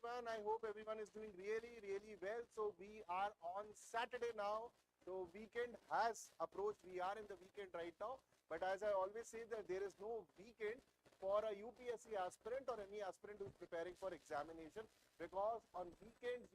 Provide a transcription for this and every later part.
everyone. I hope everyone is doing really well. So we are on Saturday now. So weekend has approached. We are in the weekend right now. But as I always say that there is no weekend for a UPSC aspirant or any aspirant who is preparing for examination, because on weekends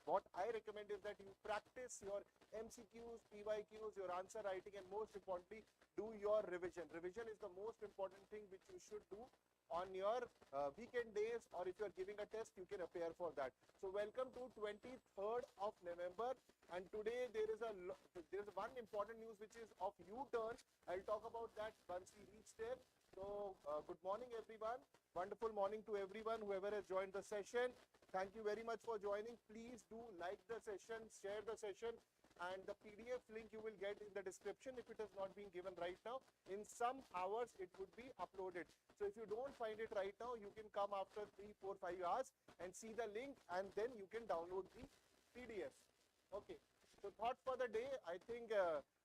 what I recommend is that you practice your MCQs, PYQs, your answer writing, and most importantly do your revision. Revision is the most important thing which you should do on your weekend days, or if you are giving a test, you can appear for that. So welcome to 23rd of November, and today there is one important news which is of U-turn. I'll talk about that once we reach there. So good morning everyone. Wonderful morning to everyone whoever has joined the session. Thank you very much for joining. Please do like the session, share the session, and the PDF link you will get in the description if it has not been given right now. In some hours it would be uploaded. So if you don't find it right now, you can come after 3, 4, 5 hours and see the link, and then you can download the PDF. Okay. So thought for the day, I think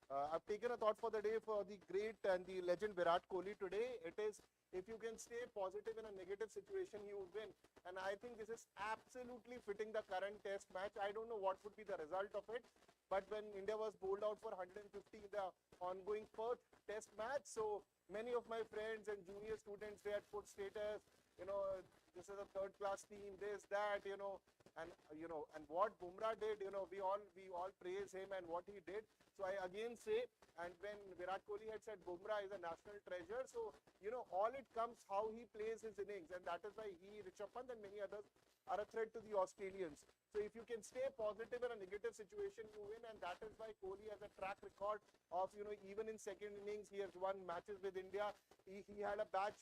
I've taken a thought for the day for the great and the legend Virat Kohli today. It is, if you can stay positive in a negative situation, you win. And I think this is absolutely fitting the current test match. I don't know what would be the result of it, but when India was bowled out for 150 in the ongoing Perth test match, so many of my friends and junior students, they had put status, this is a third class team, this, that, and what Bumrah did, we all praise him and what he did. So I again say, and when Virat Kohli had said Bumrah is a national treasure, so, all it comes how he plays his innings, and that is why he, Rishabh Pant and many others are a threat to the Australians. So if you can stay positive in a negative situation, you win, and that is why Kohli has a track record of, even in second innings, he has won matches with India. He had a bad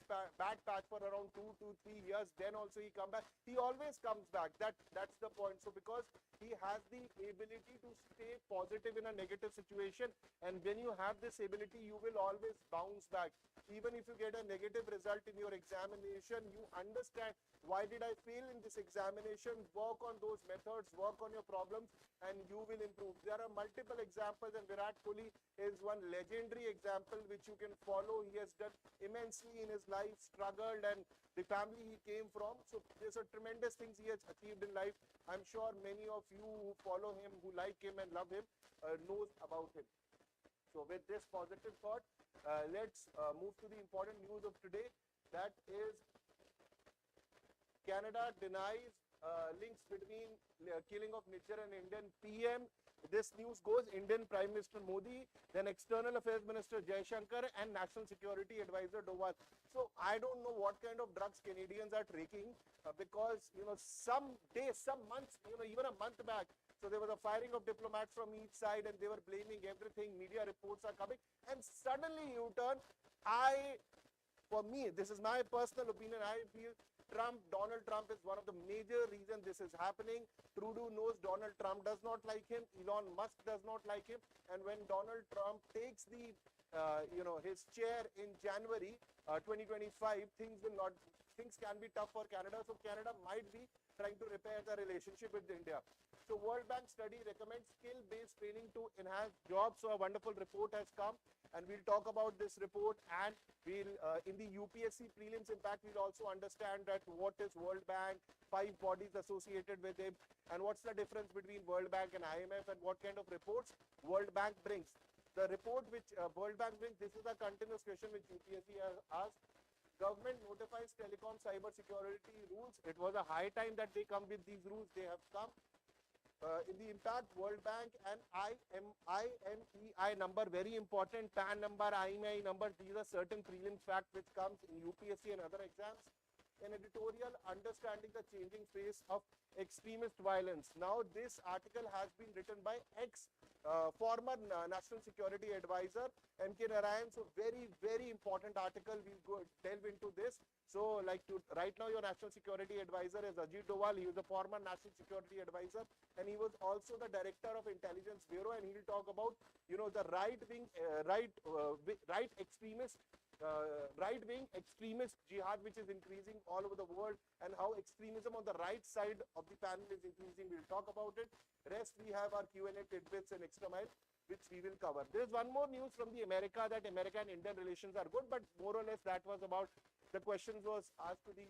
patch for around 2 to 3 years. Then also he come back. He always comes back. That's the point. So because he has the ability to stay positive in a negative situation, and when you have this ability, you will always bounce back. Even if you get a negative result in your examination, you understand why did I fail in this examination, work on those methods, work on your problems, and you will improve. There are multiple examples, and Virat Kohli is one legendary example which you can follow. He has done immensely in his life, struggled, and the family he came from. So there's a tremendous things he has achieved in life. I'm sure many of you who follow him, who like him and love him, knows about him. So with this positive thought, let's move to the important news of today. That is, Canada denies links between killing of Niger and Indian PM. This news goes Indian Prime Minister Modi, then External Affairs Minister Jaishankar, and National Security Advisor Doval. So I don't know what kind of drugs Canadians are taking, because some days, some months, even a month back, so there was a firing of diplomats from each side, and they were blaming everything. Media reports are coming, and suddenly U-turn. For me, this is my personal opinion, I feel Donald Trump is one of the major reasons this is happening. Trudeau knows Donald Trump does not like him. Elon Musk does not like him. And when Donald Trump takes the, his chair in January 2025, things can be tough for Canada. So Canada might be trying to repair the relationship with India. So World Bank study recommends skill-based training to enhance jobs. So a wonderful report has come, and we'll talk about this report, and we'll in the UPSC prelims impact, we'll also understand that what is World Bank, 5 bodies associated with it, and what's the difference between World Bank and IMF, and what kind of reports World Bank brings. The report which World Bank brings, this is a continuous question which UPSC has asked. Government notifies telecom cyber security rules. It was a high time that they come with these rules. They have come. In the impact, World Bank and IMEI number, very important, PAN number, IMEI number, these are certain prelim facts which comes in UPSC and other exams. An editorial, understanding the changing face of extremist violence. Now this article has been written by former National Security Advisor M.K. Narayan. So very important article. We'll go delve into this. So right now your National Security Advisor is Ajit Doval. He was a former National Security Advisor, and he was also the Director of Intelligence Bureau, and he'll talk about the right-wing extremist jihad which is increasing all over the world, and how extremism on the right side of the panel is increasing. We'll talk about it. Rest we have our Q&A tidbits and extra mile which we will cover. There's one more news from the America, that America and Indian relations are good, but more or less that was about, the questions was asked to the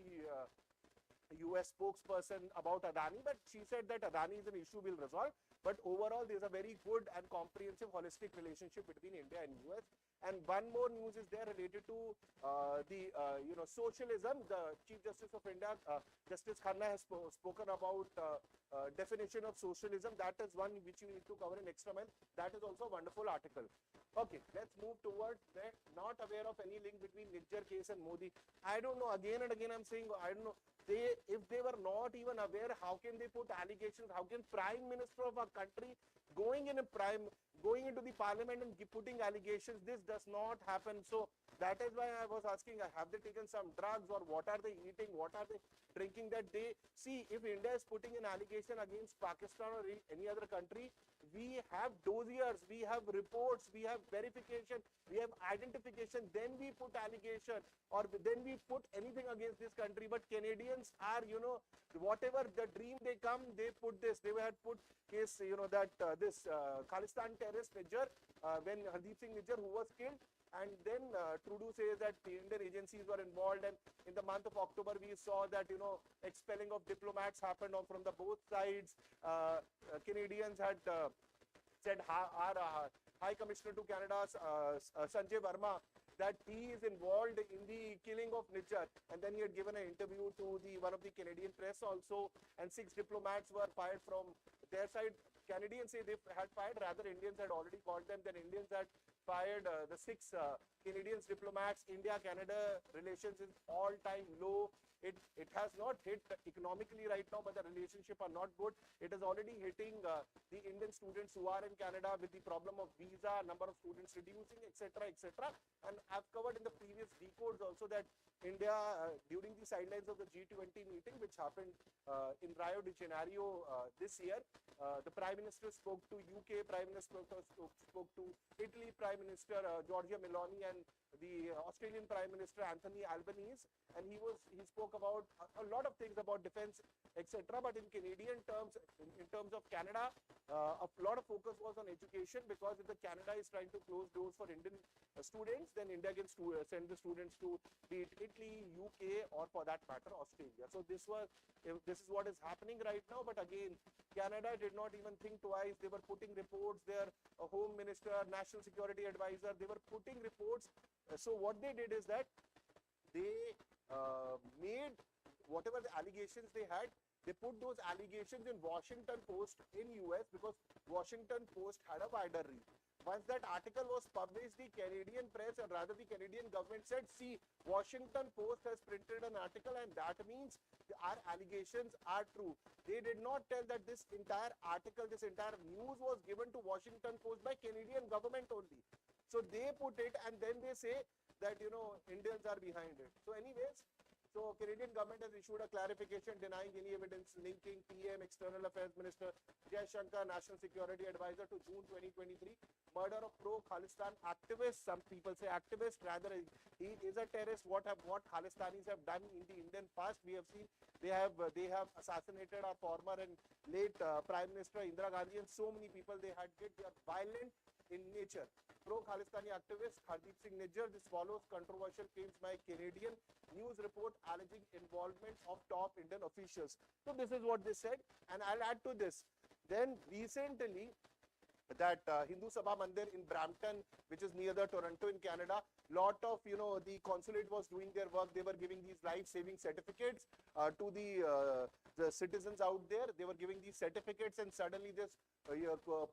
US spokesperson about Adani, but she said that Adani is an issue we'll resolve. But overall, there's a very good and comprehensive, holistic relationship between India and US. And one more news is there related to socialism. The Chief Justice of India, Justice Khanna, has spoken about definition of socialism. That is one which you need to cover in extra mile. That is also a wonderful article. Okay, let's move towards that. Not aware of any link between Nijjar case and Modi. I don't know. Again and again, I'm saying I don't know. If they were not even aware, how can they put allegations? How can Prime Minister of a country going into the parliament and putting allegations? This does not happen. So that is why I was asking, have they taken some drugs, or what are they eating? What are they drinking that they see? If India is putting an allegation against Pakistan or any other country, we have dossiers, we have reports, we have verification, we have identification, then we put allegation, or then we put anything against this country. But Canadians are, whatever the dream they come, they put this. They had put case, this Khalistan terrorist Nijjar, when Hardeep Singh Nijjar, who was killed, and then Trudeau says that the Indian agencies were involved, and in the month of October we saw that expelling of diplomats happened from the both sides. Canadians had said our High Commissioner to Canada, Sanjay Verma, that he is involved in the killing of Nijjar, and then he had given an interview to one of the Canadian press also, and 6 diplomats were fired from their side. Canadians say they had fired, rather Indians had already called them, then Indians had fired the 6 Canadians diplomats. India-Canada relations is all-time low. It has not hit economically right now, but the relationship are not good. It is already hitting the Indian students who are in Canada with the problem of visa, number of students reducing, etc., etc. And I've covered in the previous decodes also that India, during the sidelines of the G20 meeting, which happened in Rio de Janeiro this year, the Prime Minister spoke to UK Prime Minister, spoke to Italy Prime Minister Giorgia Meloni, and the Australian Prime Minister Anthony Albanese, and he spoke about a lot of things about defense, etc. But in Canadian terms, in terms of Canada, a lot of focus was on education, because if the Canada is trying to close doors for Indian students, then India can send the students to be it Italy, UK, or for that matter Australia. So this is what is happening right now. But again, Canada did not even think twice. They were putting reports. Their Home Minister, National Security Advisor, they were putting reports. So what they did is that they made whatever the allegations they had, they put those allegations in Washington Post in US, because Washington Post had a wider reach. Once that article was published, the Canadian press, or rather the Canadian government, said, see, Washington Post has printed an article, and that means our allegations are true. They did not tell that this entire article, this entire news was given to Washington Post by Canadian government only. So they put it, and then they say that, Indians are behind it. So anyways, so Canadian government has issued a clarification denying any evidence linking PM, External Affairs Minister Jai Shankar, National Security Advisor, to June 2023 murder of pro-Khalistan activist. Some people say activist, rather he is a terrorist. What Khalistanis have done in the Indian past, we have seen. They have assassinated our former and late Prime Minister Indira Gandhi, and so many people they had killed. They are violent in nature. Pro-Khalistani activist Hardeep Singh Nijjar. This follows controversial claims by Canadian news report alleging involvement of top Indian officials. So this is what they said, and I'll add to this. Then recently, that Hindu Sabha Mandir in Brampton, which is near the Toronto in Canada, lot of the consulate was doing their work. They were giving these life-saving certificates to the citizens out there. They were giving these certificates, and suddenly this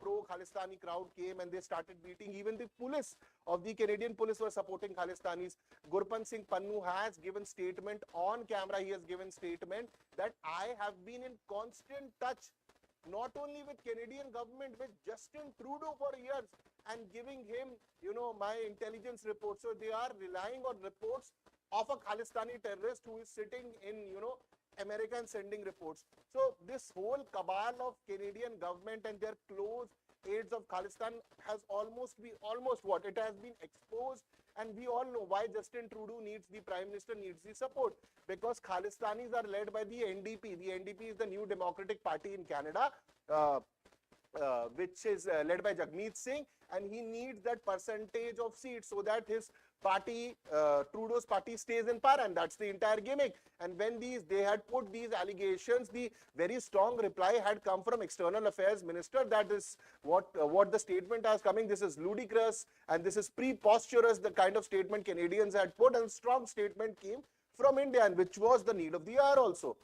pro-Khalistani crowd came, and they started beating. Even the police of the Canadian police were supporting Khalistanis. Gurpan Singh Pannu has given statement on camera. He has given statement that I have been in constant touch, not only with Canadian government, with Justin Trudeau for years, and giving him, my intelligence reports. So they are relying on reports of a Khalistani terrorist who is sitting in, America and sending reports. So this whole cabal of Canadian government and their close aides of Khalistan has almost what? It has been exposed, and we all know why Justin Trudeau needs, the Prime Minister needs the support, because Khalistanis are led by the NDP. The NDP is the New Democratic Party in Canada, which is led by Jagmeet Singh, and he needs that percentage of seats so that his party, Trudeau's party stays in power, and that's the entire gimmick. And when they had put these allegations, the very strong reply had come from External Affairs Minister that is what the statement has coming. This is ludicrous and this is preposterous, the kind of statement Canadians had put, and strong statement came from India, and which was the need of the hour also.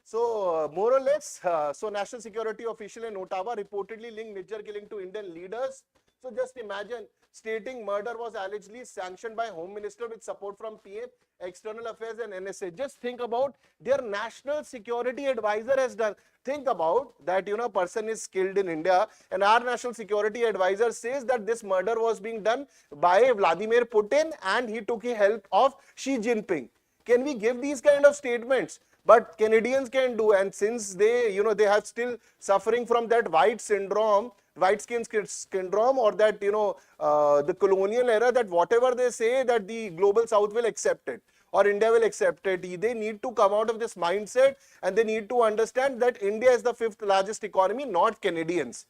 So, more or less, so National Security official in Ottawa reportedly linked Niger killing to Indian leaders. So, just imagine, stating murder was allegedly sanctioned by Home Minister with support from PM, External Affairs and NSA. Just think about their National Security Advisor has done. Think about that, person is killed in India and our National Security Advisor says that this murder was being done by Vladimir Putin and he took the help of Xi Jinping. Can we give these kind of statements? But Canadians can do, and since they, they have still suffering from that white syndrome, white skin syndrome, or that, the colonial era, that whatever they say that the global south will accept it or India will accept it. They need to come out of this mindset and they need to understand that India is the 5th largest economy, not Canadians.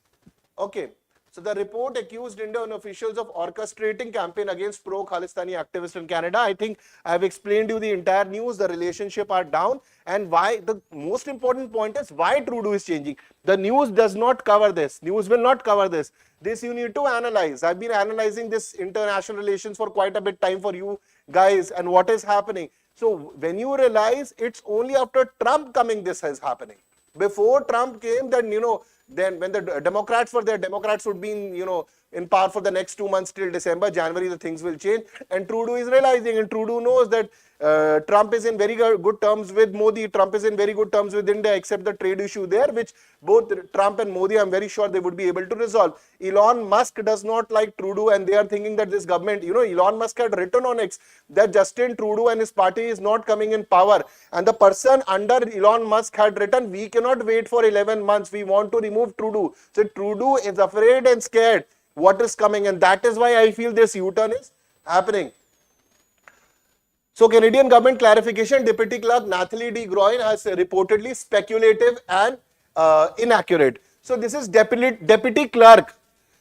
Okay. So the report accused Indian officials of orchestrating campaign against pro-Khalistani activists in Canada. I think I have explained you the entire news, the relationship are down, and why. The most important point is why Trudeau is changing. The news does not cover this. News will not cover this. This you need to analyze. I've been analyzing this international relations for quite a bit time for you guys and what is happening. So when you realize it's only after Trump coming this is happening. Before Trump came, then, then when the Democrats were there, Democrats would be in power for the next 2 months till December, January, the things will change. And Trudeau is realizing, and Trudeau knows that Trump is in very good terms with Modi, Trump is in very good terms with India, except the trade issue there, which both Trump and Modi, I'm very sure they would be able to resolve. Elon Musk does not like Trudeau, and they are thinking that this government, Elon Musk had written on X that Justin Trudeau and his party is not coming in power. And the person under Elon Musk had written, we cannot wait for 11 months, we want to remove Trudeau. So Trudeau is afraid and scared what is coming, and that is why I feel this U-turn is happening. So Canadian government clarification, Deputy Clerk Nathalie de Groin has reportedly speculative and inaccurate. So this is Deputy Clerk.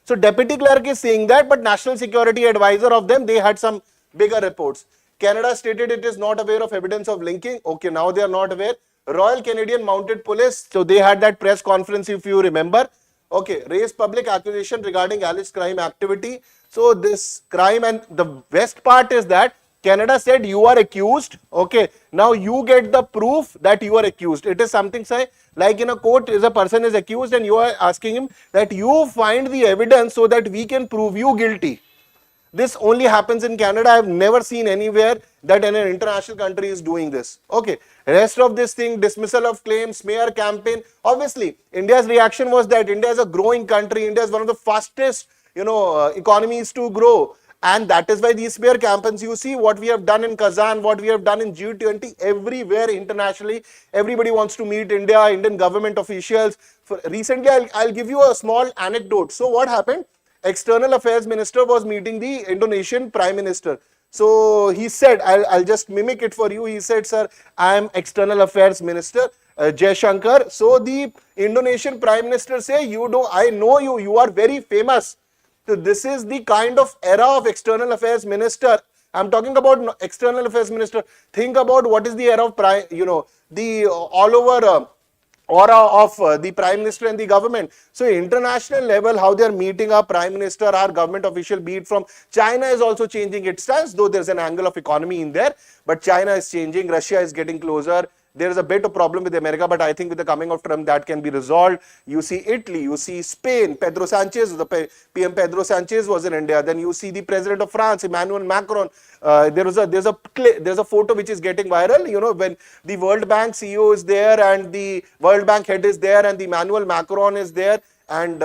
So Deputy Clerk is saying that, but National Security Advisor of them, they had some bigger reports. Canada stated it is not aware of evidence of linking. Okay, now they are not aware. Royal Canadian Mounted Police, so they had that press conference if you remember. Okay, raised public accusation regarding alleged crime activity. So this crime, and the best part is that Canada said you are accused. Okay, now you get the proof that you are accused. It is something say like in a court, is a person is accused and you are asking him that you find the evidence so that we can prove you guilty. This only happens in Canada. I have never seen anywhere that an international country is doing this. Okay, rest of this thing, dismissal of claims, smear campaign. Obviously, India's reaction was that India is a growing country. India is one of the fastest, economies to grow. And that is why these smear campaigns, you see what we have done in Kazan, what we have done in G20, everywhere internationally, everybody wants to meet India, Indian government officials. Recently, I'll give you a small anecdote. So what happened? External Affairs Minister was meeting the Indonesian Prime Minister. So he said, I'll just mimic it for you. He said, sir, I am External Affairs Minister, Jai Shankar. So the Indonesian Prime Minister say, I know you, you are very famous. So this is the kind of era of External Affairs Minister. I'm talking about External Affairs Minister. Think about what is the era of the all over aura of the Prime Minister and the government. So international level, how they are meeting our Prime Minister, our government official, be it from China is also changing its stance, though there's an angle of economy in there, but China is changing, Russia is getting closer. There is a bit of problem with America, but I think with the coming of Trump that can be resolved. You see Italy, you see Spain, Pedro Sanchez, the PM Pedro Sanchez was in India. Then you see the President of France, Emmanuel Macron. There's a photo which is getting viral, when the World Bank CEO is there and the World Bank head is there and the Emmanuel Macron is there and,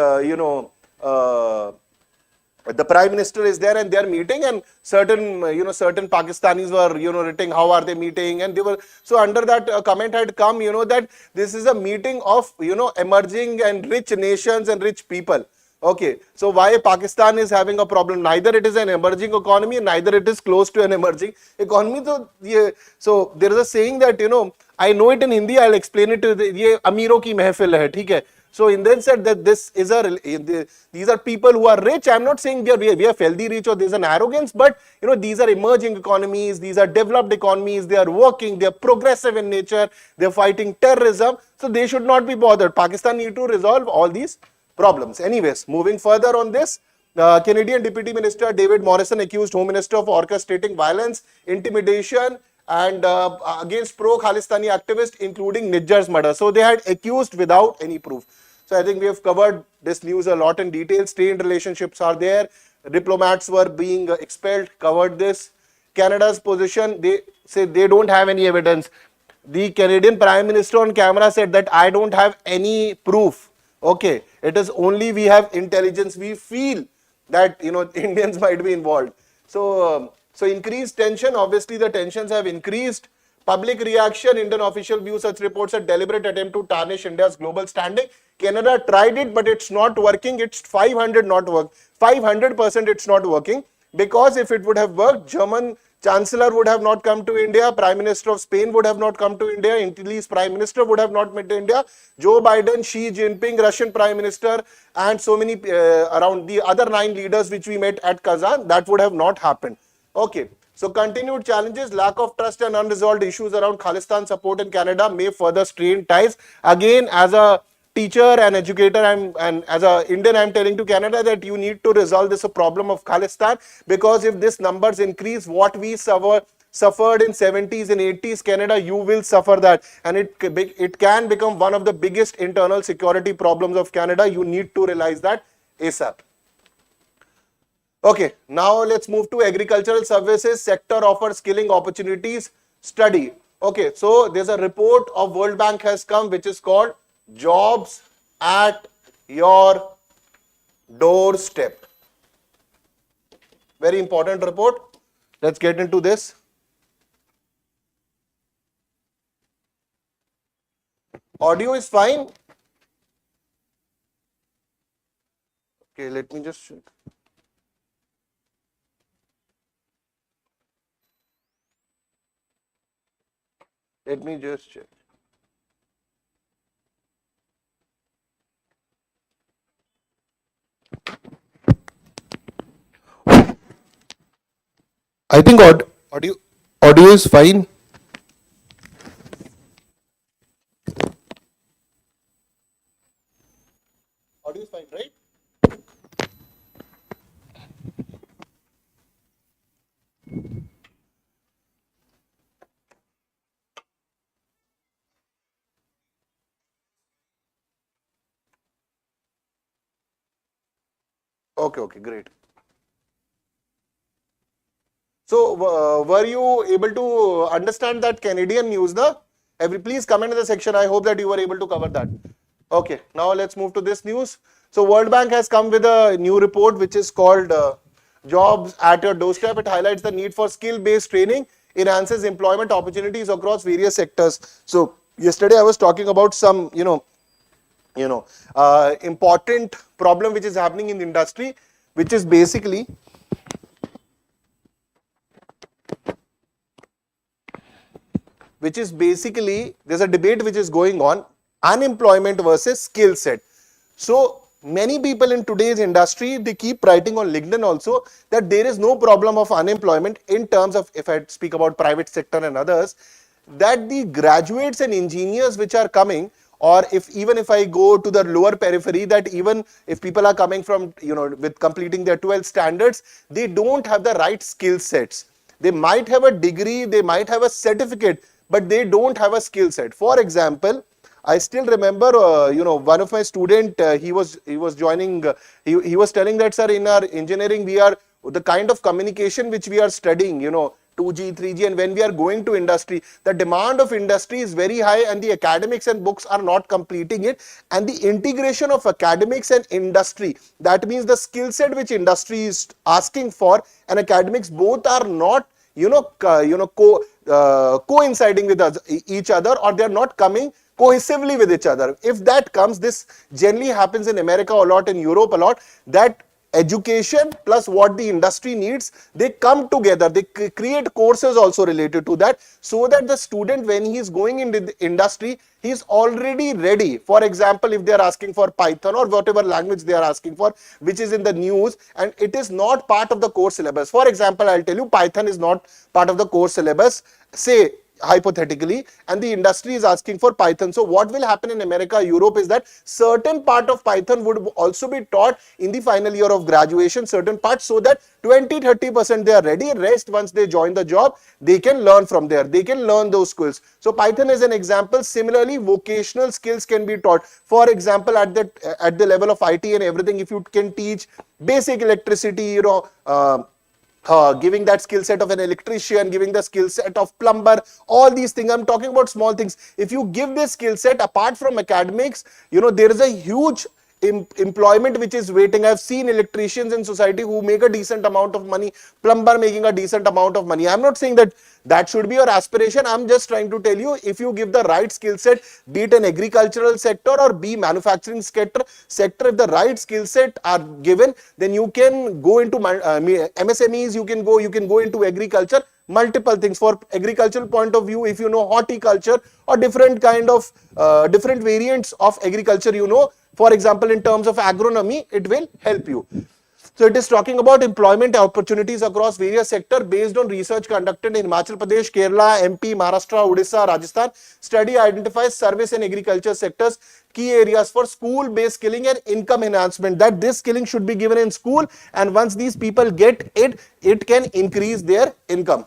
the Prime Minister is there and they are meeting, and certain Pakistanis were writing how are they meeting, and they were, so under that comment had come that this is a meeting of emerging and rich nations and rich people. Okay, so why Pakistan is having a problem? Neither it is an emerging economy, neither it is close to an emerging economy. So there is a saying that I know it in Hindi, I'll explain it to you. Ye Ameeron ki mehfil hai, theek hai. So Indian said that this is these are people who are rich. I'm not saying we are filthy rich or there's an arrogance, but these are emerging economies, these are developed economies, they are working, they are progressive in nature, they're fighting terrorism, so they should not be bothered. Pakistan need to resolve all these problems. Anyways, moving further on this, Canadian Deputy Minister David Morrison accused Home Minister of orchestrating violence, intimidation, and against pro-Khalistani activists, including Nijjar's murder. So they had accused without any proof. So I think we have covered this news a lot in detail. Strained relationships are there. Diplomats were being expelled, covered this. Canada's position, they say they don't have any evidence. The Canadian Prime Minister on camera said that I don't have any proof. Okay, it is only we have intelligence. We feel that Indians might be involved. So increased tension. Obviously, the tensions have increased. Public reaction. Indian official view such reports a deliberate attempt to tarnish India's global standing. Canada tried it, but it's not working. It's 500 not work. 500% it's not working, because if it would have worked, German Chancellor would have not come to India, Prime Minister of Spain would have not come to India, Italy's Prime Minister would have not met India, Joe Biden, Xi Jinping, Russian Prime Minister, and so many around the other 9 leaders which we met at Kazan, that would have not happened. Okay, so continued challenges, lack of trust and unresolved issues around Khalistan support in Canada may further strain ties. Again, as a teacher and educator, and as an Indian, I'm telling to Canada that you need to resolve this problem of Khalistan, because if this numbers increase, what we suffered in 70s and 80s, Canada, you will suffer that, and it can become one of the biggest internal security problems of Canada. You need to realize that ASAP. Okay, now let's move to agricultural services sector offers skilling opportunities study. Okay, so there's a report of World Bank has come which is called Jobs at Your Doorstep. Very important report. Let's get into this. Audio is fine. Okay, let me just check. Let me just check. I think audio is fine. Audio is fine, right? Okay, great. So, were you able to understand that Canadian news? Please comment in the section. I hope that you were able to cover that. Okay, now let's move to this news. So, World Bank has come with a new report which is called Jobs at Your Doorstep. It highlights the need for skill-based training, enhances employment opportunities across various sectors. So, yesterday I was talking about some, important problem which is happening in the industry, which is basically there's a debate which is going on, unemployment versus skill set. So many people in today's industry, they keep writing on LinkedIn also that there is no problem of unemployment in terms of, if I speak about private sector and others, that the graduates and engineers which are coming, or even if I go to the lower periphery, that even if people are coming from, with completing their 12th standards, they don't have the right skill sets. They might have a degree, they might have a certificate, but they don't have a skill set. For example, I still remember, one of my student, he was joining, he was telling that, sir, in our engineering, we are the kind of communication which we are studying, 2G, 3G, and when we are going to industry, the demand of industry is very high and the academics and books are not completing it, and the integration of academics and industry, that means the skill set which industry is asking for and academics, both are not coinciding with each other, or they are not coming cohesively with each other. If that comes, this generally happens in America a lot, in Europe a lot, that education plus what the industry needs, they come together. They create courses also related to that, so that the student, when he is going into the industry, he is already ready. For example, if they are asking for Python or whatever language they are asking for, which is in the news and it is not part of the course syllabus. For example, I'll tell you, Python is not part of the course syllabus, say hypothetically, and the industry is asking for Python. So what will happen in America, Europe is that certain part of Python would also be taught in the final year of graduation, certain parts, so that 20-30% they are ready. Rest, once they join the job, they can learn from there. They can learn those skills. So Python is an example. Similarly, vocational skills can be taught. For example, at the level of IT and everything, if you can teach basic electricity, giving that skill set of an electrician, giving the skill set of plumber, all these things. I'm talking about small things. If you give this skill set apart from academics, there is a huge employment which is waiting. I've seen electricians in society who make a decent amount of money, plumber making a decent amount of money. I'm not saying that that should be your aspiration. I'm just trying to tell you, if you give the right skill set, be it an agricultural sector or be manufacturing sector, if the right skill set are given, then you can go into MSMEs, you can go into agriculture, multiple things. For agricultural point of view, if you know horticulture or different kind of different variants of agriculture, for example, in terms of agronomy, it will help you. So it is talking about employment opportunities across various sectors based on research conducted in Himachal Pradesh, Kerala, MP, Maharashtra, Odisha, Rajasthan. Study identifies service and agriculture sectors, key areas for school-based skilling and income enhancement. That this skilling should be given in school, and once these people get it, it can increase their income.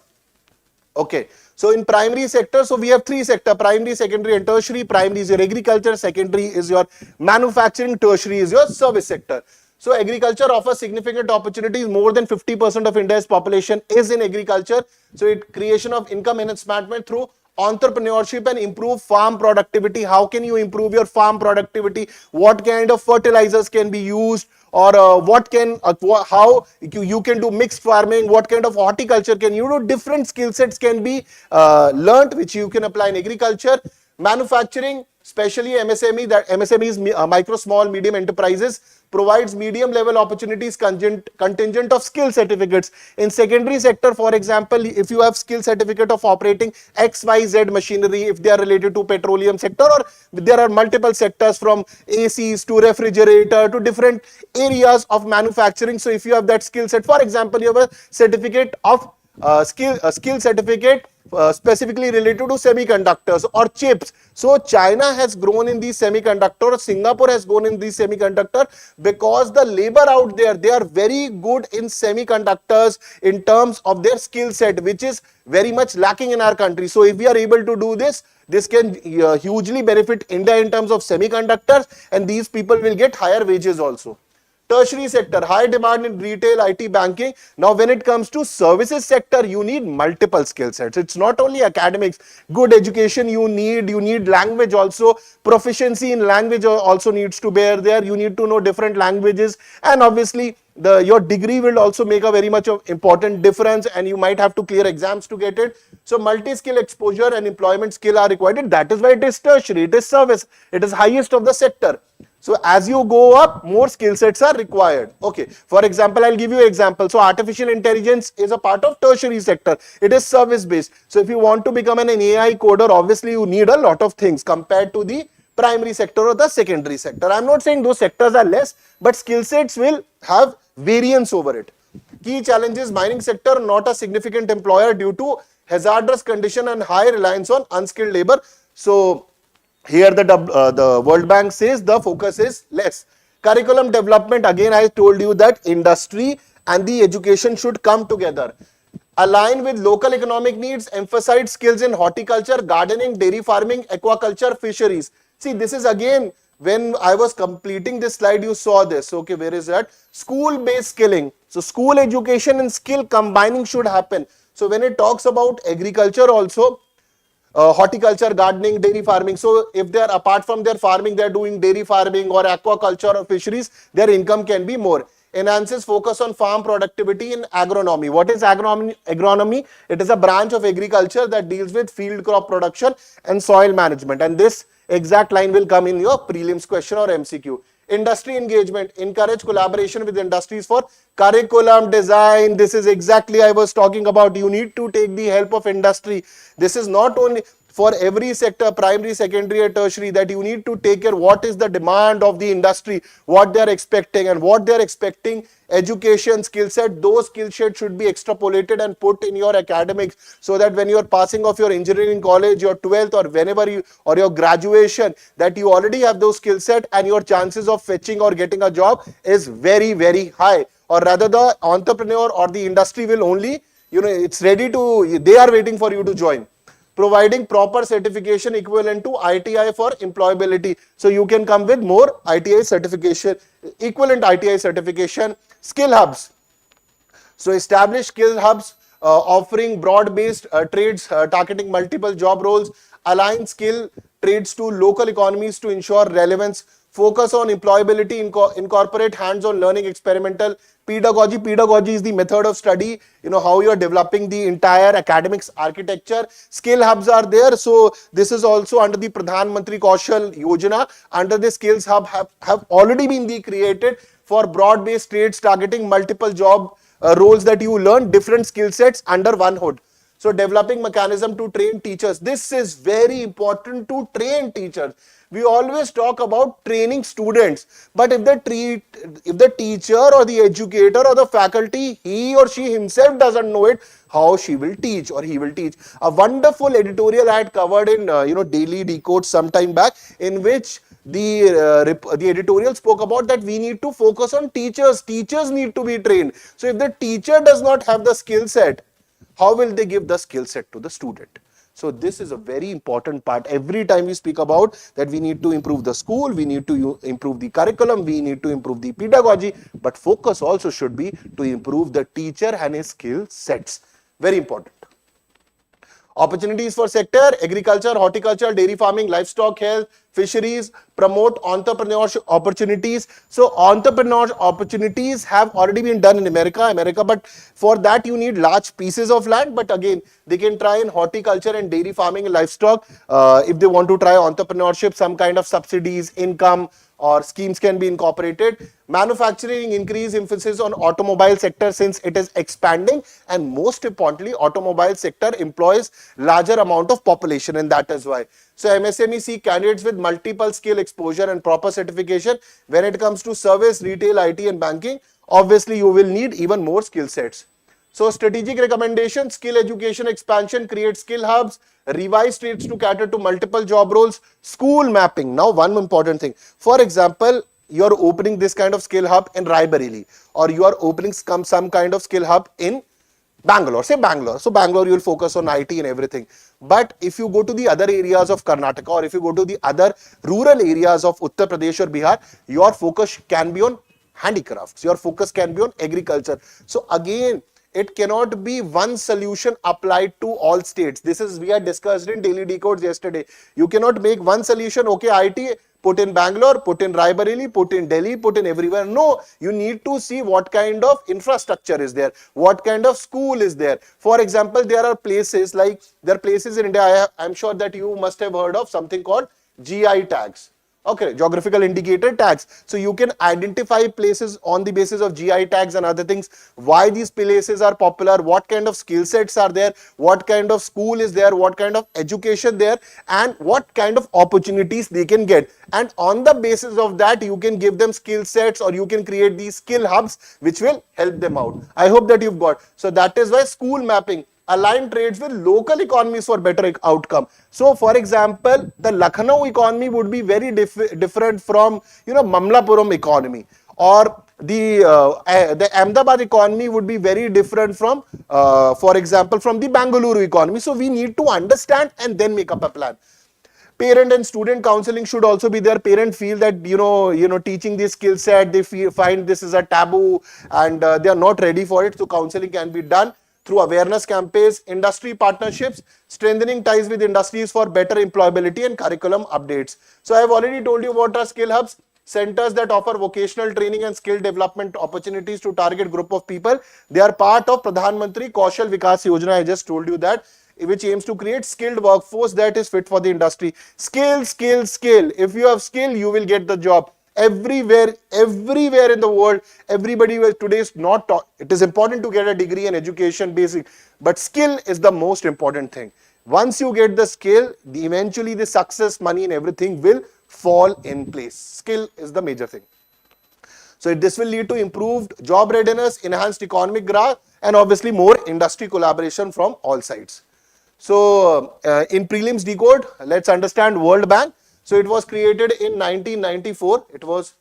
Okay. So in primary sector, so we have three sectors: primary, secondary and tertiary. Primary is your agriculture, secondary is your manufacturing, tertiary is your service sector. So agriculture offers significant opportunities. More than 50% of India's population is in agriculture. So it creation of income enhancement through entrepreneurship and improve farm productivity. How can you improve your farm productivity? What kind of fertilizers can be used? Or how you can do mixed farming, what kind of horticulture can you do? Different skill sets can be learnt, which you can apply in agriculture. Manufacturing, especially MSME, that MSME is micro, small, medium enterprises, provides medium level opportunities contingent of skill certificates. In secondary sector, for example, if you have skill certificate of operating XYZ machinery, if they are related to petroleum sector, or there are multiple sectors from ACs to refrigerator to different areas of manufacturing. So if you have that skill set, for example, you have a certificate of skill certificate specifically related to semiconductors or chips. So China has grown in these semiconductors, Singapore has grown in these semiconductors, because the labor out there, they are very good in semiconductors in terms of their skill set, which is very much lacking in our country. So if we are able to do this, this can hugely benefit India in terms of semiconductors, and these people will get higher wages also. Tertiary sector, high demand in retail, IT, banking. Now, when it comes to services sector, you need multiple skill sets. It's not only academics. Good education you need language also. Proficiency in language also needs to bear there. You need to know different languages, and obviously your degree will also make a very much of important difference, and you might have to clear exams to get it. So multi-skill exposure and employment skill are required. That is why it is tertiary, it is service, it is highest of the sector. So as you go up, more skill sets are required. Okay. For example, I'll give you an example. So artificial intelligence is a part of tertiary sector. It is service based. So if you want to become an AI coder, obviously you need a lot of things compared to the primary sector or the secondary sector. I'm not saying those sectors are less, but skill sets will have variance over it. Key challenges: mining sector, not a significant employer due to hazardous condition and high reliance on unskilled labor. So here the World Bank says the focus is less. Curriculum development, again I told you that industry and the education should come together. Align with local economic needs, emphasize skills in horticulture, gardening, dairy farming, aquaculture, fisheries. See, this is again, when I was completing this slide, you saw this. Okay, where is that? School-based skilling. So school education and skill combining should happen. So when it talks about agriculture also, horticulture, gardening, dairy farming. So if they are, apart from their farming, they are doing dairy farming or aquaculture or fisheries, their income can be more. Enhances focus on farm productivity in agronomy. What is agronomy? It is a branch of agriculture that deals with field crop production and soil management. And this exact line will come in your prelims question or MCQ. Industry engagement, encourage collaboration with industries for curriculum design. This is exactly I was talking about. You need to take the help of industry. This is not only for every sector, primary, secondary and tertiary, that you need to take care what is the demand of the industry, what they are expecting, and what they are expecting education skill set, those skill sets should be extrapolated and put in your academics, so that when you are passing off your engineering college, your 12th or whenever you, or your graduation, that you already have those skill set and your chances of fetching or getting a job is very, very high. Or rather the entrepreneur or the industry will only, it's ready to, they are waiting for you to join. Providing proper certification equivalent to ITI for employability. So you can come with more ITI certification, equivalent ITI certification. Skill hubs. So establish skill hubs offering broad-based trades targeting multiple job roles. Align skill trades to local economies to ensure relevance. Focus on employability, incorporate hands-on learning, experimental pedagogy. Pedagogy is the method of study, how you are developing the entire academics architecture. Skill hubs are there. So this is also under the Pradhan Mantri Kaushal Yojana. Under the skills hub have already been created for broad-based trades targeting multiple job roles that you learn, different skill sets under one hood. So developing mechanism to train teachers. This is very important, to train teachers. We always talk about training students, but if the teacher or the educator or the faculty, he or she himself doesn't know it, how she will teach or he will teach. A wonderful editorial I had covered in Daily Decodes some time back, in which the editorial spoke about that we need to focus on teachers. Teachers need to be trained. So if the teacher does not have the skill set, how will they give the skill set to the student? So this is a very important part. Every time we speak about that, we need to improve the school, we need to improve the curriculum, we need to improve the pedagogy, but focus also should be to improve the teacher and his skill sets. Very important. Opportunities for sector: agriculture, horticulture, dairy farming, livestock, health, fisheries. Promote entrepreneurship opportunities. So entrepreneur opportunities have already been done in America, but for that you need large pieces of land. But again, they can try in horticulture and dairy farming and livestock. If they want to try entrepreneurship, some kind of subsidies, income or schemes can be incorporated. Manufacturing, increase emphasis on automobile sector since it is expanding, and most importantly, automobile sector employs larger amount of population, and that is why. So MSME see candidates with multiple skill exposure and proper certification. When it comes to service, retail, IT and banking, obviously you will need even more skill sets. So strategic recommendation: skill education expansion, create skill hubs, revise trades to cater to multiple job roles, school mapping. Now one important thing, for example, you are opening this kind of skill hub in Raebareli, or you are opening some kind of skill hub in Bangalore, say Bangalore. So Bangalore, you will focus on IT and everything. But if you go to the other areas of Karnataka, or if you go to the other rural areas of Uttar Pradesh or Bihar, your focus can be on handicrafts, your focus can be on agriculture. So again, it cannot be one solution applied to all states. This is, we had discussed in Daily Decodes yesterday. You cannot make one solution, okay, IT, put in Bangalore, put in Raebareli, put in Delhi, put in everywhere. No, you need to see what kind of infrastructure is there, what kind of school is there. For example, there are places in India, I'm sure that you must have heard of something called GI tags. Okay, geographical indicator tags. So you can identify places on the basis of GI tags and other things, why these places are popular, what kind of skill sets are there, what kind of school is there, what kind of education there, and what kind of opportunities they can get. And on the basis of that, you can give them skill sets, or you can create these skill hubs which will help them out. I hope that you've got. So that is why school mapping. Align trades with local economies for better outcome. So for example, the Lucknow economy would be very different from Mamlapuram economy, or the Ahmedabad economy would be very different from for example from the Bangalore economy. So we need to understand and then make up a plan. Parent and student counseling should also be there. Parents feel that teaching this skill set, they find this is a taboo, and they are not ready for it. So counseling can be done through awareness campaigns. Industry partnerships, strengthening ties with industries for better employability and curriculum updates. So I have already told you what are skill hubs: centers that offer vocational training and skill development opportunities to target group of people. They are part of Pradhan Mantri Kaushal Vikas Yojana. I just told you that, which aims to create skilled workforce that is fit for the industry. Skill, skill, skill. If you have skill, you will get the job. everywhere in the world, everybody will today is not taught. It is important to get a degree in education basic, but skill is the most important thing. Once you get the skill, eventually the success, money and everything will fall in place. Skill is the major thing. So this will lead to improved job readiness, enhanced economic growth, and obviously more industry collaboration from all sides. So in prelims decode, let's understand World Bank. So it was created in 1994. It was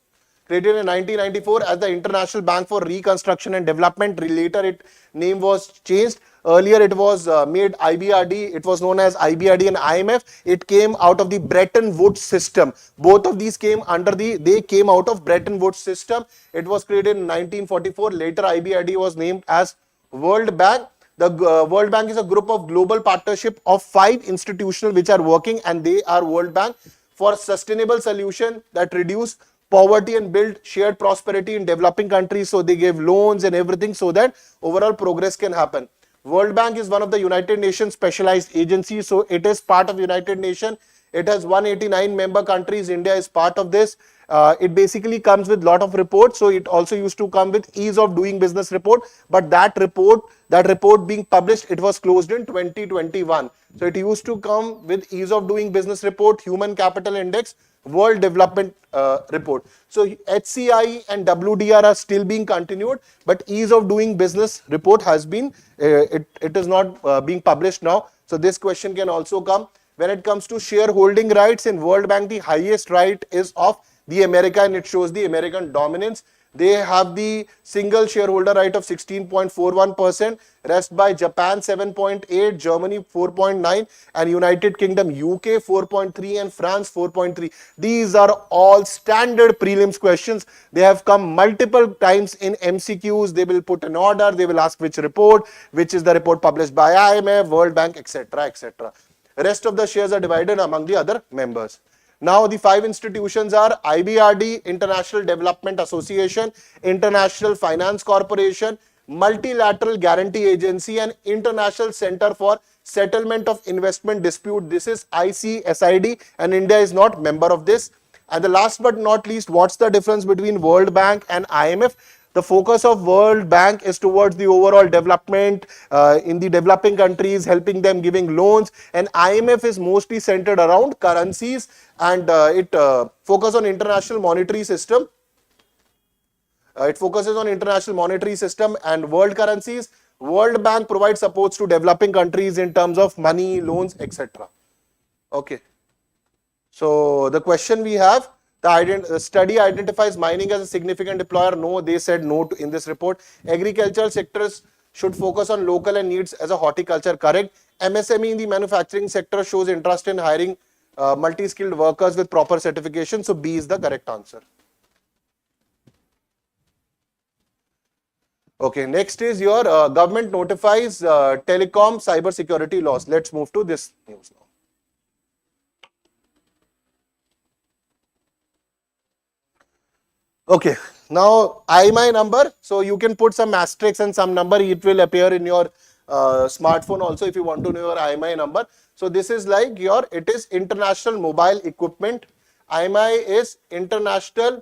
created in 1994 as the International Bank for Reconstruction and Development. Later, its name was changed. Earlier, it was made IBRD. It was known as IBRD and IMF. It came out of the Bretton Woods system. Both of these came they came out of Bretton Woods system. It was created in 1944. Later, IBRD was named as World Bank. The World Bank is a group of global partnership of 5 institutions which are working, and they are World Bank for sustainable solution that reduce poverty and build shared prosperity in developing countries. So they give loans and everything so that overall progress can happen. World Bank is one of the United Nations specialized agencies. So it is part of United Nations. It has 189 member countries. India is part of this. It basically comes with lot of reports. So it also used to come with ease of doing business report. But that report being published, it was closed in 2021. So it used to come with ease of doing business report, human capital index, world development report. So HCI and WDR are still being continued, but ease of doing business report has been, it is not being published now. So this question can also come. When it comes to shareholding rights in World Bank, the highest right is of the America, and it shows the American dominance. They have the single shareholder right of 16.41%, rest by Japan 7.8, Germany 4.9, and United Kingdom UK 4.3, and France 4.3. These are all standard prelims questions. They have come multiple times in MCQs. They will put an order, they will ask which report, which is the report published by IMF, World Bank, etc., etc. Rest of the shares are divided among the other members. Now the 5 institutions are IBRD, International Development Association, International Finance Corporation, Multilateral Guarantee Agency, and International Center for Settlement of Investment Dispute. This is ICSID, and India is not member of this. And the last but not least, what's the difference between World Bank and IMF? The focus of World Bank is towards the overall development in the developing countries, helping them, giving loans, and IMF is mostly centered around currencies, and it focuses on international monetary system. It focuses on international monetary system and world currencies. World Bank provides supports to developing countries in terms of money, loans, etc. Okay. So the question we have, the study identifies mining as a significant employer. No, they said no in this report. Agricultural sectors should focus on local and needs as a horticulture. Correct. MSME in the manufacturing sector shows interest in hiring multi-skilled workers with proper certification. So B is the correct answer. Okay, next is your government notifies telecom cyber security laws. Let's move to this news now. Okay, now IMEI number. So you can put some asterisks and some number. It will appear in your smartphone also if you want to know your IMEI number. So this is like your, it is International Mobile Equipment. IMEI is International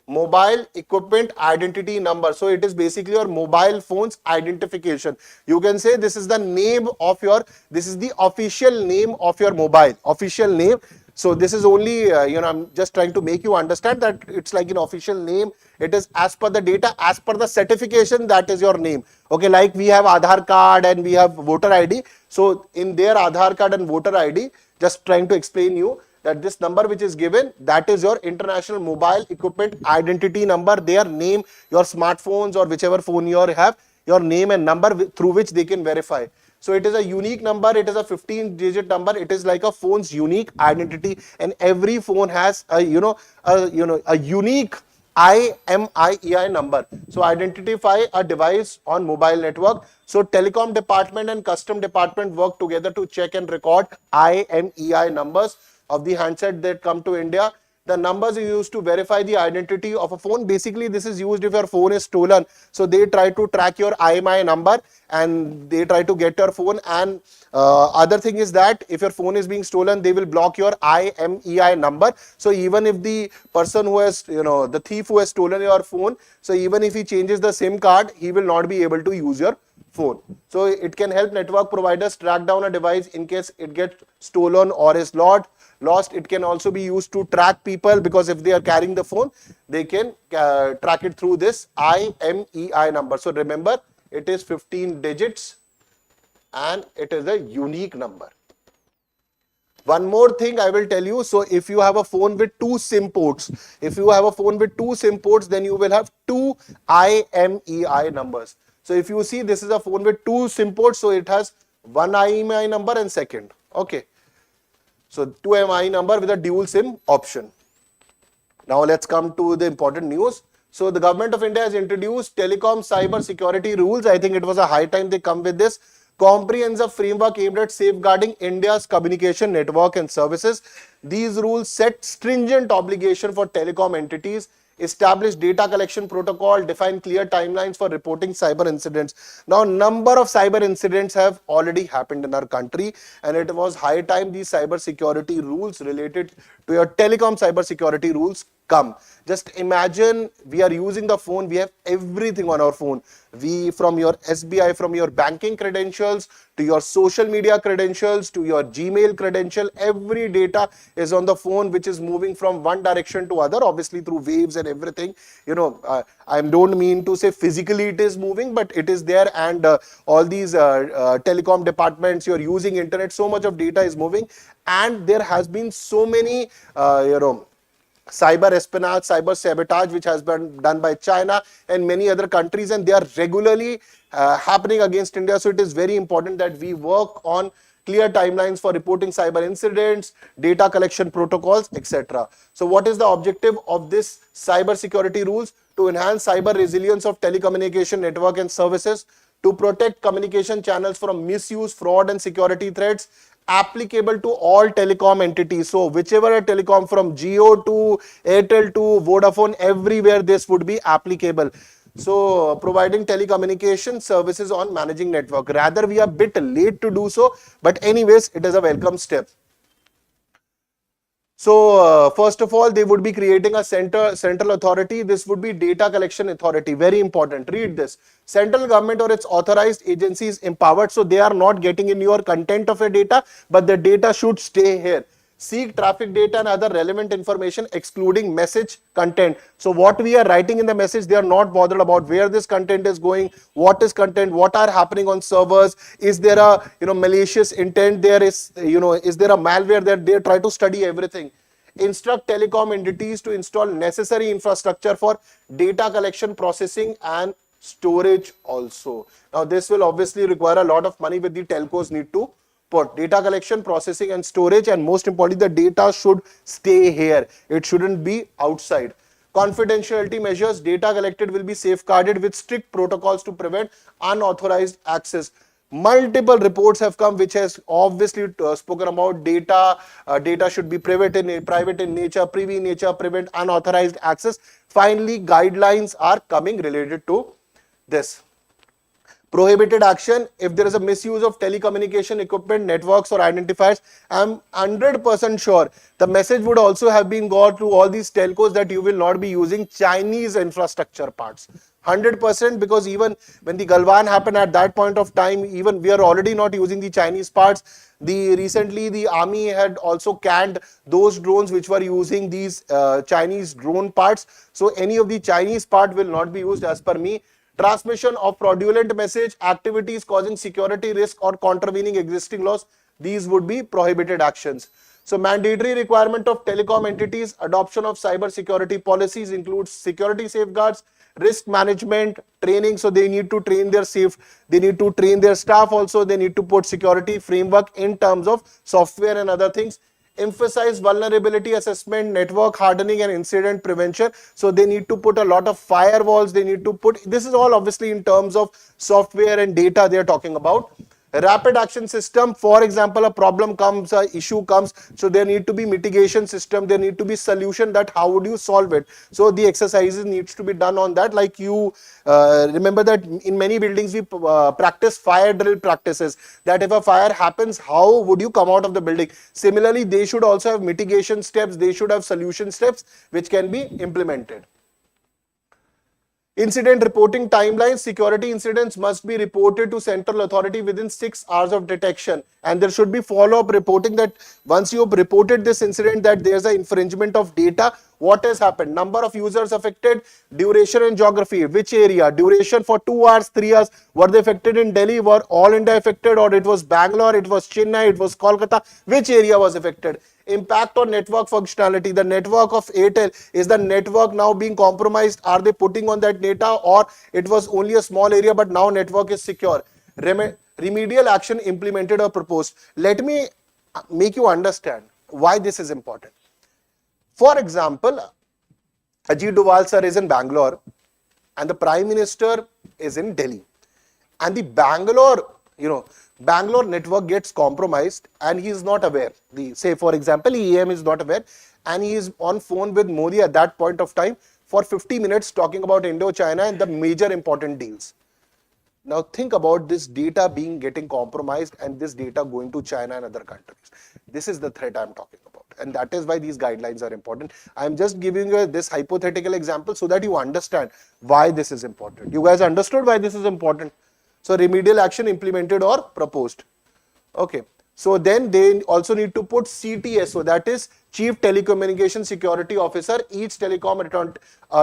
Mobile Equipment Identity Number. So it is basically your mobile phone's identification. You can say this is the name of your, this is the official name of your mobile, official name. So this is only, I'm just trying to make you understand that it's like an official name. It is as per the data, as per the certification, that is your name. Okay, like we have Aadhaar card and we have voter ID. So in their Aadhaar card and voter ID, just trying to explain you that this number which is given, that is your International Mobile Equipment Identity Number. Their name, your smartphones or whichever phone you have, your name and number through which they can verify. So it is a unique number, it is a 15-digit number, it is like a phone's unique identity, and every phone has a unique IMEI number. So identify a device on mobile network. So Telecom Department and Custom Department work together to check and record IMEI numbers of the handset that come to India. The numbers are used to verify the identity of a phone. Basically, this is used if your phone is stolen. So they try to track your IMEI number and they try to get your phone. And other thing is that if your phone is being stolen, they will block your IMEI number. So even if the person who has, the thief who has stolen your phone, so even if he changes the SIM card, he will not be able to use your phone. So it can help network providers track down a device in case it gets stolen or is lost. It can also be used to track people, because if they are carrying the phone, they can track it through this IMEI number. So remember, it is 15 digits and it is a unique number. One more thing I will tell you. So if you have a phone with two SIM ports, then you will have two IMEI numbers. So if you see, this is a phone with two SIM ports, so it has one IMEI number and second. Okay. So 2 MI number with a dual SIM option. Now let's come to the important news. So the government of India has introduced telecom cyber security rules. I think it was a high time they come with this comprehensive framework aimed at safeguarding India's communication network and services. These rules set stringent obligation for telecom entities, establish data collection protocol, define clear timelines for reporting cyber incidents. Now, number of cyber incidents have already happened in our country, and it was high time these cyber security rules related to your telecom cyber security rules come. Just imagine, we are using the phone, we have everything on our phone. From your SBI, from your banking credentials, to your social media credentials, to your Gmail credential, every data is on the phone, which is moving from one direction to other, obviously through waves and everything. I don't mean to say physically it is moving, but it is there, and all these telecom departments, you're using internet, so much of data is moving, and there has been so many, cyber espionage, cyber sabotage, which has been done by China and many other countries, and they are regularly happening against India. So it is very important that we work on clear timelines for reporting cyber incidents, data collection protocols, etc. So what is the objective of this cyber security rules? To enhance cyber resilience of telecommunication network and services, to protect communication channels from misuse, fraud and security threats, applicable to all telecom entities. So whichever a telecom, from Jio to Airtel to Vodafone, everywhere this would be applicable. So providing telecommunication services on managing network. Rather, we are a bit late to do so, but anyways, it is a welcome step. So first of all, they would be creating a central authority. This would be data collection authority. Very important. Read this. Central government or its authorized agencies empowered. So they are not getting in your content of your data, but the data should stay here. Seek traffic data and other relevant information excluding message content. So what we are writing in the message, they are not bothered about where this content is going, what is content, what are happening on servers, is there a malicious intent there, is there a malware there. They try to study everything. Instruct telecom entities to install necessary infrastructure for data collection, processing and storage also. Now this will obviously require a lot of money, with the telcos need to put data collection, processing and storage, and most importantly, the data should stay here. It shouldn't be outside. Confidentiality measures. Data collected will be safeguarded with strict protocols to prevent unauthorized access. Multiple reports have come which has obviously spoken about data. Data should be private in nature, privy in nature, prevent unauthorized access. Finally, guidelines are coming related to this. Prohibited action. If there is a misuse of telecommunication equipment, networks or identifiers, I am 100% sure the message would also have been got to all these telcos that you will not be using Chinese infrastructure parts. 100%, because even when the Galwan happened at that point of time, even we are already not using the Chinese parts. Recently the army had also canned those drones which were using these Chinese drone parts. So any of the Chinese part will not be used as per me. Transmission of fraudulent message, activities causing security risk or contravening existing laws, these would be prohibited actions. So mandatory requirement of telecom entities, adoption of cyber security policies includes security safeguards, risk management, training. So they need to train their staff also. They need to put security framework in terms of software and other things. Emphasize vulnerability assessment, network hardening and incident prevention. So they need to put a lot of firewalls. They need to put, this is all obviously in terms of software and data they are talking about. Rapid action system, for example, a problem comes, a issue comes, so there need to be mitigation system, there need to be solution, that how would you solve it. So the exercises needs to be done on that. Like you remember that in many buildings we practice fire drill practices, that if a fire happens, how would you come out of the building. Similarly, they should also have mitigation steps, they should have solution steps which can be implemented. Incident reporting timeline, security incidents must be reported to central authority within 6 hours of detection, and there should be follow-up reporting, that once you have reported this incident that there's an infringement of data, what has happened, number of users affected, duration and geography, which area, duration for 2 hours, 3 hours, were they affected in Delhi, were all India affected, or it was Bangalore, it was Chennai, it was Kolkata, which area was affected. Impact on network functionality, the network of Airtel, is the network now being compromised, are they putting on that data, or it was only a small area but now network is secure. Remedial action implemented or proposed. Let me make you understand why this is important. For example, Ajit Doval sir is in Bangalore and the Prime Minister is in Delhi, and the Bangalore network gets compromised and he is not aware. Say for example, EM is not aware and he is on phone with Modi at that point of time for 50 minutes talking about Indo-China and the major important deals. Now think about this data getting compromised and this data going to China and other countries. This is the threat I'm talking about, and that is why these guidelines are important. I'm just giving you this hypothetical example so that you understand why this is important. You guys understood why this is important? So remedial action implemented or proposed. Okay. So then they also need to put CTSO, that is Chief Telecommunication Security Officer. Each telecom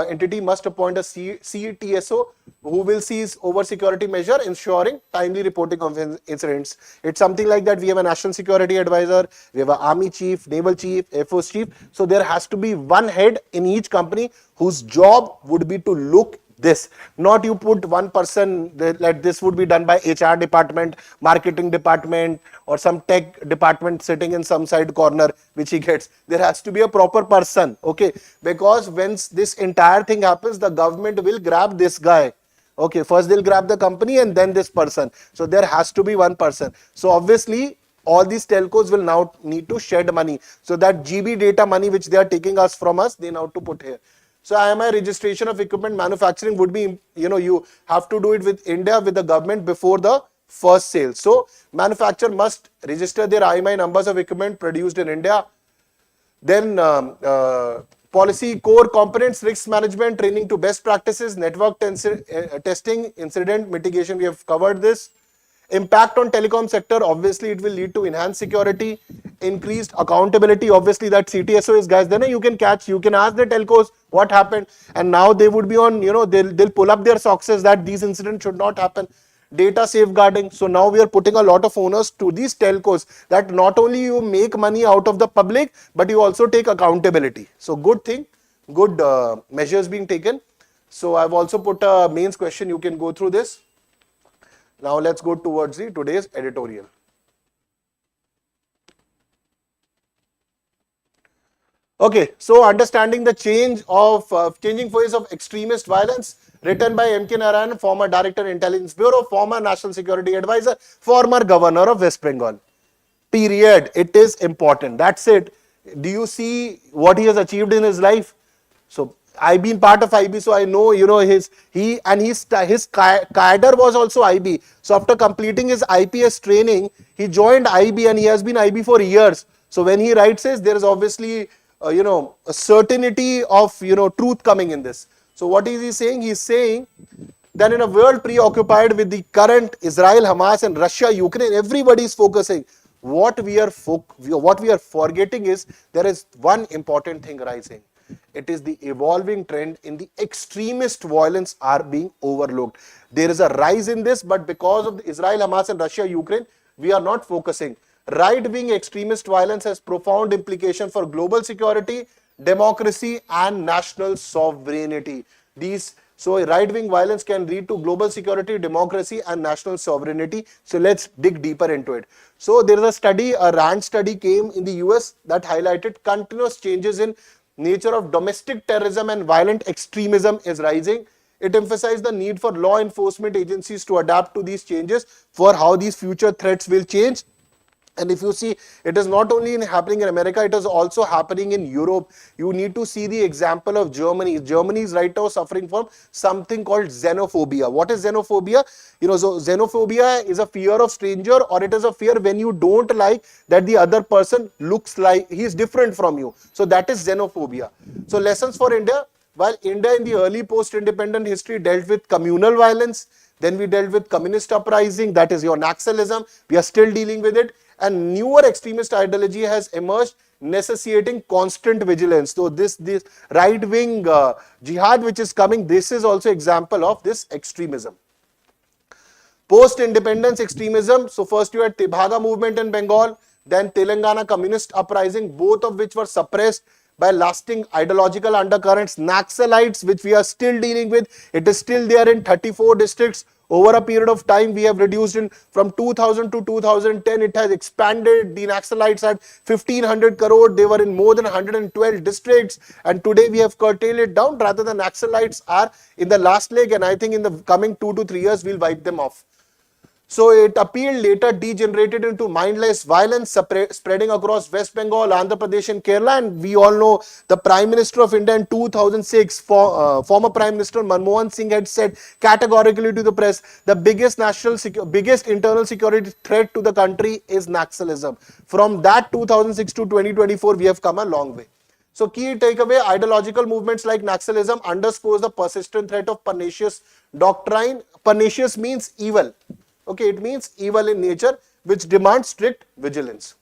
entity must appoint a CTSO who will seize over security measure, ensuring timely reporting of incidents. It's something like that. We have a National Security Advisor, we have an Army Chief, Naval Chief, Air Force Chief. So there has to be one head in each company whose job would be to look this, not you put one person that this would be done by HR department, marketing department, or some tech department sitting in some side corner which he gets. There has to be a proper person, okay, because when this entire thing happens, the government will grab this guy. Okay, first they'll grab the company and then this person. So there has to be one person. So obviously all these telcos will now need to shed money. So that GB data money which they are taking us from us, they now to put here. So IMI registration of equipment manufacturing would be, you have to do it with India, with the government before the first sale. So manufacturer must register their IMI numbers of equipment produced in India. Then policy, core components, risk management, training to best practices, network testing, incident mitigation, we have covered this. Impact on telecom sector, obviously it will lead to enhanced security, increased accountability. Obviously that CTSO is, guys, then you can ask the telcos what happened, and now they would be on, they'll pull up their socks that these incidents should not happen. Data safeguarding. So now we are putting a lot of onus to these telcos that not only you make money out of the public, but you also take accountability. So good thing, good measures being taken. So I've also put a mains question, you can go through this. Now let's go towards today's editorial. Okay, so understanding the changing phase of extremist violence, written by M.K. Narayan, former Director Intelligence Bureau, former National Security Advisor, former Governor of West Bengal. Period. It is important. That's it. Do you see what he has achieved in his life? So I've been part of IB, so I know, his cadre was also IB. So after completing his IPS training, he joined IB and he has been IB for years. So when he writes this, there is obviously, a certainty of, truth coming in this. So what is he saying? He's saying that in a world preoccupied with the current Israel, Hamas and Russia, Ukraine, everybody is focusing. What we are forgetting is there is one important thing rising. It is the evolving trend in the extremist violence are being overlooked. There is a rise in this, but because of the Israel, Hamas and Russia, Ukraine, we are not focusing. Right-wing extremist violence has profound implications for global security, democracy and national sovereignty. So right-wing violence can lead to global security, democracy and national sovereignty. So let's dig deeper into it. So there is a study, a RAND study came in the US that highlighted continuous changes in nature of domestic terrorism and violent extremism is rising. It emphasized the need for law enforcement agencies to adapt to these changes for how these future threats will change. And if you see, it is not only happening in America, it is also happening in Europe. You need to see the example of Germany. Germany is right now suffering from something called xenophobia. What is xenophobia? So xenophobia is a fear of stranger, or it is a fear when you don't like that the other person looks like he is different from you. So that is xenophobia. So lessons for India. While India in the early post-independent history dealt with communal violence, then we dealt with communist uprising, that is your Naxalism. We are still dealing with it. And newer extremist ideology has emerged, necessitating constant vigilance. So this right-wing jihad which is coming, this is also example of this extremism. Post-independence extremism. So first you had Tibhaga movement in Bengal, then Telangana communist uprising, both of which were suppressed by lasting ideological undercurrents. Naxalites, which we are still dealing with, it is still there in 34 districts. Over a period of time, we have reduced in from 2000 to 2010. It has expanded. The Naxalites had 1500 crore. They were in more than 112 districts. And today we have curtailed it down. Rather, the Naxalites are in the last leg. And I think in the coming 2 to 3 years, we'll wipe them off. So it appealed, later degenerated into mindless violence spreading across West Bengal, Andhra Pradesh and Kerala. And we all know the Prime Minister of India in 2006, former Prime Minister Manmohan Singh had said categorically to the press, the biggest internal security threat to the country is Naxalism. From that 2006 to 2024, we have come a long way. So key takeaway, ideological movements like Naxalism underscores the persistent threat of pernicious doctrine. Pernicious means evil. Okay, it means evil in nature, which demands strict vigilance.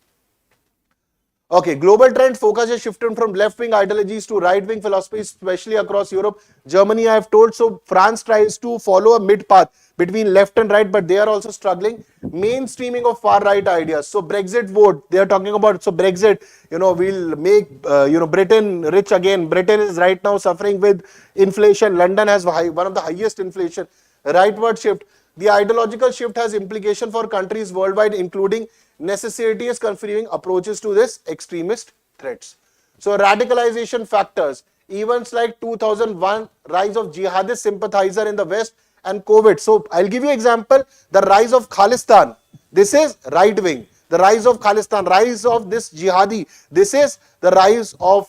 Okay, global trend focus has shifted from left-wing ideologies to right-wing philosophies, especially across Europe. Germany, I have told, so France tries to follow a mid-path between left and right, but they are also struggling. Mainstreaming of far-right ideas. So Brexit vote, they are talking about, so Brexit, we'll make, Britain rich again. Britain is right now suffering with inflation. London has one of the highest inflation. Rightward shift. The ideological shift has implication for countries worldwide, including necessity is confirming approaches to this extremist threats. So radicalization factors, events like 2001, rise of jihadist sympathizer in the West and COVID. So I'll give you example, the rise of Khalistan. This is right wing. The rise of Khalistan, rise of this jihadi. This is the rise of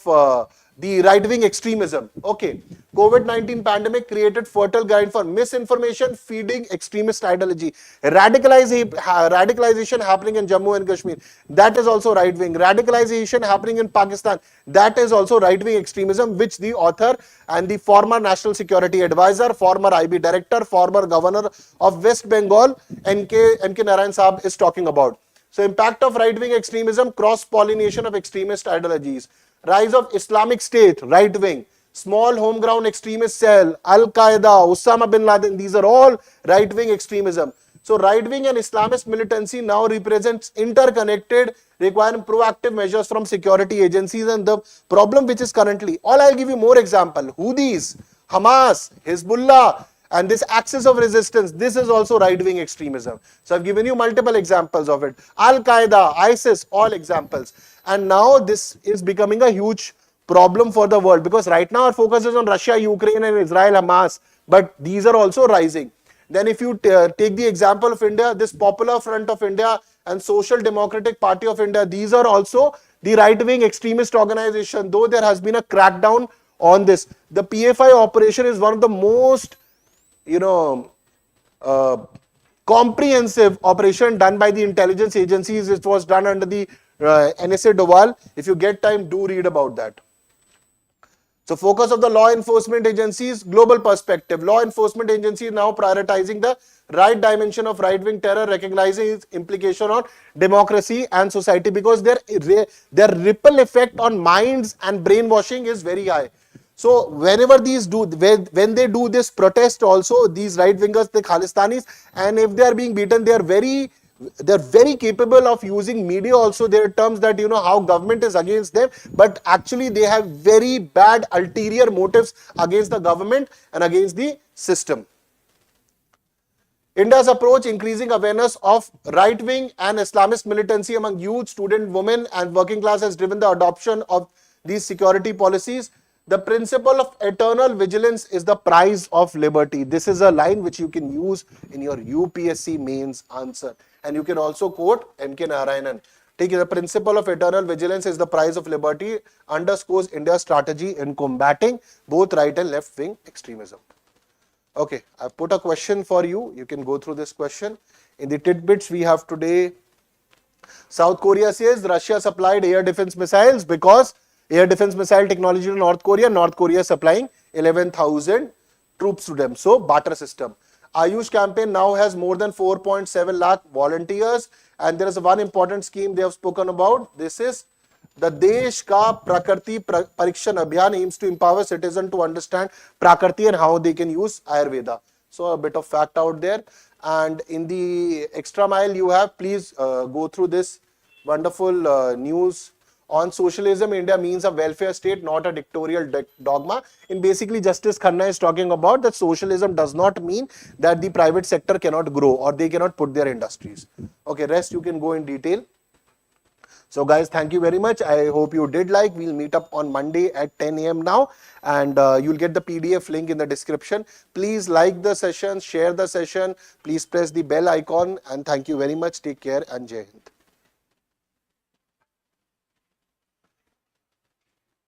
the right-wing extremism. Okay, COVID-19 pandemic created fertile ground for misinformation, feeding extremist ideology. Radicalization happening in Jammu and Kashmir, that is also right-wing. Radicalization happening in Pakistan, that is also right-wing extremism, which the author and the former National Security Advisor, former IB Director, former Governor of West Bengal, M.K. Narayan Saab is talking about. So impact of right-wing extremism, cross-pollination of extremist ideologies. Rise of Islamic State, right wing, small home ground extremist cell, Al-Qaeda, Osama bin Laden, these are all right wing extremism. So right wing and Islamist militancy now represents interconnected, requiring proactive measures from security agencies. And the problem which is currently, I'll give you more example, Houthis, Hamas, Hezbollah, and this axis of resistance, this is also right-wing extremism. So I've given you multiple examples of it. Al-Qaeda, ISIS, all examples. And now this is becoming a huge problem for the world, because right now our focus is on Russia, Ukraine and Israel, Hamas, but these are also rising. Then if you take the example of India, this Popular Front of India and Social Democratic Party of India, these are also the right-wing extremist organization, though there has been a crackdown on this. The PFI operation is one of the most comprehensive operation done by the intelligence agencies. It was done under the NSA Doval. If you get time, do read about that. So focus of the law enforcement agencies, global perspective. Law enforcement agencies now prioritizing the right dimension of right-wing terror, recognizing its implication on democracy and society, because their ripple effect on minds and brainwashing is very high. So whenever when they do this protest also, these right-wingers, the Khalistanis, and if they are being beaten, they're very capable of using media also. There are terms that, how government is against them, but actually they have very bad ulterior motives against the government and against the system. India's approach, increasing awareness of right-wing and Islamist militancy among youth, student, women and working class has driven the adoption of these security policies. The principle of eternal vigilance is the price of liberty. This is a line which you can use in your UPSC mains answer. And you can also quote M.K. Narayanan. The principle of eternal vigilance is the price of liberty underscores India's strategy in combating both right and left wing extremism. Okay, I put a question for you. You can go through this question. In the tidbits we have today, South Korea says Russia supplied air defense missiles because air defense missile technology to North Korea supplying 11,000 troops to them. So, barter system. Ayush campaign now has more than 4.7 lakh volunteers, and there is one important scheme they have spoken about. This is the Desh Ka Prakriti Parikshan Abhiyan, aims to empower citizens to understand Prakriti and how they can use Ayurveda. So a bit of fact out there. And in the extra mile you have, please go through this wonderful news on socialism. India means a welfare state, not a dictatorial dogma. In basically, Justice Khanna is talking about that socialism does not mean that the private sector cannot grow or they cannot put their industries. Okay, rest you can go in detail. So guys, thank you very much. I hope you did like. We'll meet up on Monday at 10 a.m. now, and you'll get the PDF link in the description. Please like the session, share the session. Please press the bell icon, and thank you very much. Take care and Jai Hind.